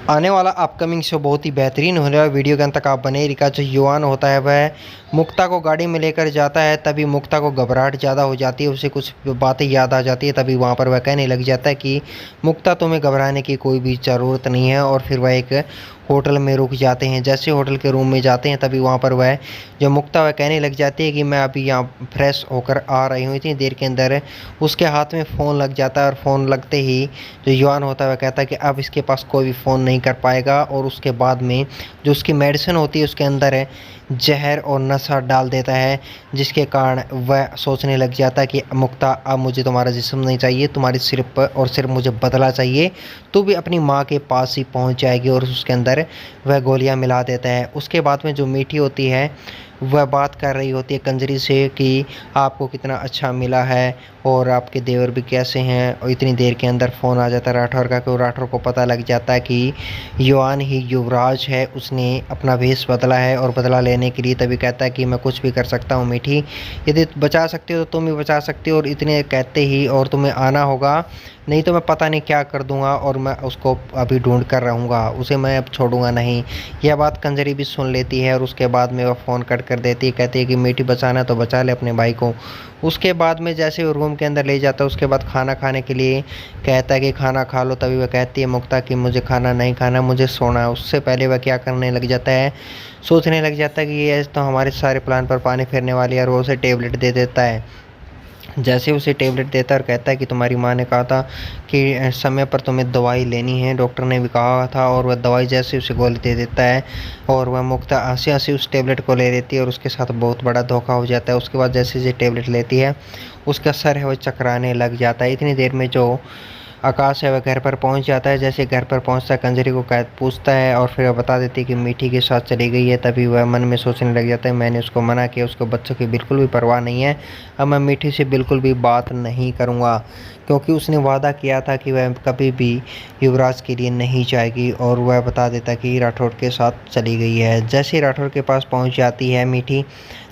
आने वाला upcoming show बहुत ही बेहतरीन होने वाला। वीडियो के अंत तक आप बने रहिएगा। जो युवान होता है वह मुक्ता को गाड़ी में लेकर जाता है, तभी मुक्ता को घबराहट ज़्यादा हो जाती है, उसे कुछ बातें याद आ जाती है। तभी वहाँ पर वह कहने लग जाता है कि मुक्ता, तुम्हें घबराने की कोई भी ज़रूरत नहीं है। और फिर वह एक होटल में रुक जाते हैं। जैसे होटल के रूम में जाते हैं तभी वहाँ पर वह जो मुक्ता वह कहने लग जाती है कि मैं अभी यहाँ फ्रेश होकर आ रही हूँ। इतनी देर के अंदर उसके हाथ में फ़ोन लग जाता है और फ़ोन लगते ही जो युवान होता है वह कहता है कि अब इसके पास कोई भी फ़ोन नहीं कर पाएगा। और उसके बाद में जो उसकी मेडिसिन होती है उसके अंदर जहर और नशा डाल देता है, जिसके कारण वह सोचने लग जाता है कि मुक्ता, अब मुझे तुम्हारा जिस्म नहीं चाहिए, तुम्हारी सिर्फ और सिर्फ मुझे बदला चाहिए। तो भी अपनी माँ के पास ही पहुँच जाएगी और उसके अंदर वह गोलियाँ मिला देता है। उसके बाद में जो मीठी होती है वह बात कर रही होती है कंजरी से कि आपको कितना अच्छा मिला है और आपके देवर भी कैसे हैं। और इतनी देर के अंदर फ़ोन आ जाता है राठौर का, कि राठौर को पता लग जाता है कि युवान ही युवराज है, उसने अपना भेष बदला है और बदला लेने के लिए तभी कहता है कि मैं कुछ भी कर सकता हूँ मीठी, यदि बचा सकती हो तो तुम भी बचा सकती हो। और इतने कहते ही और तुम्हें आना होगा, नहीं तो मैं पता नहीं क्या कर दूंगा और मैं उसको अभी ढूंढ कर रहूँगा, उसे मैं अब छोड़ूंगा नहीं। यह बात कंजरी भी सुन लेती है और उसके बाद में वह फ़ोन कट कर देती है। कहती है कि मीठी, बचाना तो बचा ले अपने भाई को। उसके बाद में जैसे वो रूम के अंदर ले जाता है, उसके बाद खाना खाने के लिए कहता है कि खाना खा लो। तभी वह कहती है मुक्ता कि मुझे खाना नहीं खाना, मुझे सोना है। उससे पहले वह क्या करने लग जाता है, सोचने लग जाता है कि ये तो हमारे सारे प्लान पर पानी फेरने वाली है। और वो उसे टेबलेट दे देता है। जैसे उसे टेबलेट देता है और कहता है कि तुम्हारी माँ ने कहा था कि समय पर तुम्हें दवाई लेनी है, डॉक्टर ने भी कहा था। और वह दवाई जैसे उसे गोली दे देता है और वह मुक्ता हंसी हंसी उस टेबलेट को ले लेती है और उसके साथ बहुत बड़ा धोखा हो जाता है। उसके बाद जैसे ये टेबलेट लेती है उसका सर है वह चकराने लग जाता है। इतनी देर में जो आकाश है वह घर पर पहुंच जाता है। जैसे घर पर पहुंचता है कंजरी को कैद पूछता है और फिर वह बता देती है कि मीठी के साथ चली गई है। तभी वह मन में सोचने लग जाता है, मैंने उसको मना किया, उसको बच्चों की बिल्कुल भी परवाह नहीं है, अब मैं मीठी से बिल्कुल भी बात नहीं करूँगा, क्योंकि उसने वादा किया था कि वह कभी भी युवराज के लिए नहीं जाएगी। और वह बता देता कि राठौड़ के साथ चली गई है। जैसे ही राठौड़ के पास पहुंच जाती है मीठी,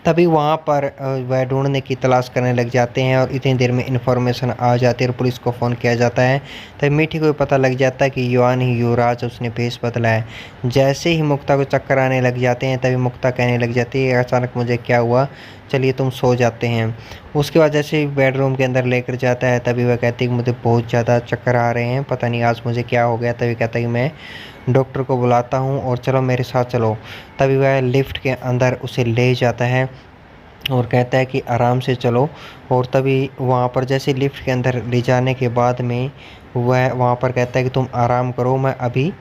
तभी वहाँ पर वह ढूंढने की तलाश करने लग जाते हैं और इतनी देर में इन्फॉर्मेशन आ जाती है और पुलिस को फ़ोन किया जाता है। तभी मीठी को पता लग जाता है कि युवान ही युवराज, उसने भेष बदला है। जैसे ही मुक्ता को चक्कर आने लग जाते हैं तभी मुक्ता कहने लग जाती है, अचानक मुझे क्या हुआ, चलिए तुम सो जाते हैं। उसके बाद जैसे ही बेडरूम के अंदर लेकर जाता है तभी वह कहती है कि मुझे बहुत ज़्यादा चक्कर आ रहे हैं, पता नहीं आज मुझे क्या हो गया। तभी कहता है कि मैं डॉक्टर को बुलाता हूँ और चलो मेरे साथ चलो। तभी वह लिफ्ट के अंदर उसे ले जाता है और कहता है कि आराम से चलो। और तभी वहाँ पर जैसे लिफ्ट के अंदर ले जाने के बाद में वह वहाँ पर कहता है कि तुम आराम करो, मैं अभी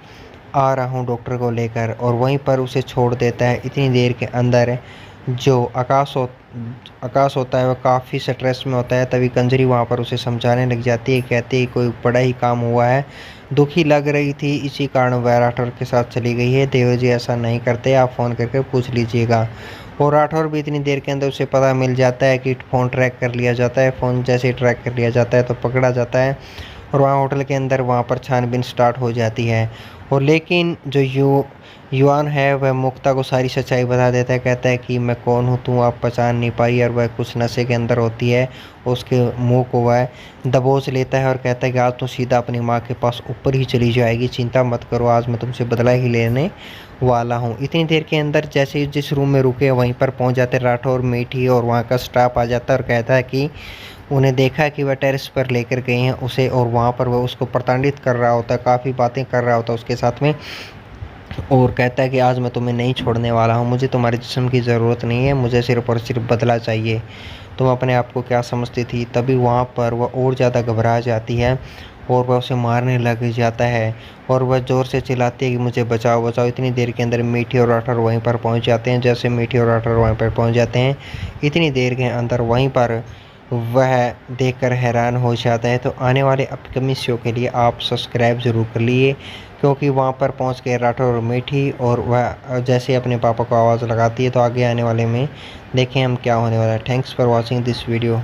आ रहा हूँ डॉक्टर को लेकर। और वहीं पर उसे छोड़ देता है। इतनी देर के अंदर जो आकाश होता है वह काफ़ी स्ट्रेस में होता है। तभी कंजरी वहाँ पर उसे समझाने लग जाती है, कहती है कोई बड़ा ही काम हुआ है, दुखी लग रही थी, इसी कारण वह राठौर के साथ चली गई है। देवर जी ऐसा नहीं करते, आप फ़ोन करके पूछ लीजिएगा। और राठौर भी इतनी देर के अंदर उसे पता मिल जाता है कि फ़ोन ट्रैक कर लिया जाता है। फ़ोन जैसे ही ट्रैक कर लिया जाता है तो पकड़ा जाता है और वहाँ होटल के अंदर वहाँ पर छानबीन स्टार्ट हो जाती है। और लेकिन जो युवान है वह मुक्ता को सारी सच्चाई बता देता है। कहता है कि मैं कौन हूँ, तू आप पहचान नहीं पाई। और वह कुछ नशे के अंदर होती है, उसके मुंह को वह दबोच लेता है और कहता है कि आज तो सीधा अपनी माँ के पास ऊपर ही चली जाएगी, चिंता मत करो, आज मैं तुमसे बदला ही लेने वाला हूँ। इतनी देर के अंदर जैसे ही जिस रूम में रुके वहीं पर पहुँच जाते राठौर, मीठी और वहाँ का स्टाफ आ जाता है और कहता है कि उन्हें देखा है कि वह टेरेस पर लेकर गए हैं उसे और वहाँ पर वह उसको प्रताड़ित कर रहा होता है, काफ़ी बातें कर रहा होता है उसके साथ में। और कहता है कि आज मैं तुम्हें नहीं छोड़ने वाला हूँ, मुझे तुम्हारे जिस्म की ज़रूरत नहीं है, मुझे सिर्फ और सिर्फ बदला चाहिए, तुम अपने आप को क्या समझती थी। तभी वहाँ पर वह और ज़्यादा घबरा जाती है और वह उसे मारने लग जाता है और वह ज़ोर से चिल्लाती है कि मुझे बचाओ बचाओ। इतनी देर के अंदर मीठी और राठौर वहीं पर पहुँच जाते हैं। जैसे मीठी और राठौर वहीं पर पहुँच जाते हैं, इतनी देर के अंदर वहीं पर वह देखकर हैरान हो जाता है। तो आने वाले अपकमिंग शो के लिए आप सब्सक्राइब ज़रूर कर लिए, क्योंकि वहाँ पर पहुँच के राठौर और मीठी और वह जैसे अपने पापा को आवाज़ लगाती है तो आगे आने वाले में देखें हम क्या होने वाला है। Thanks for watching this video.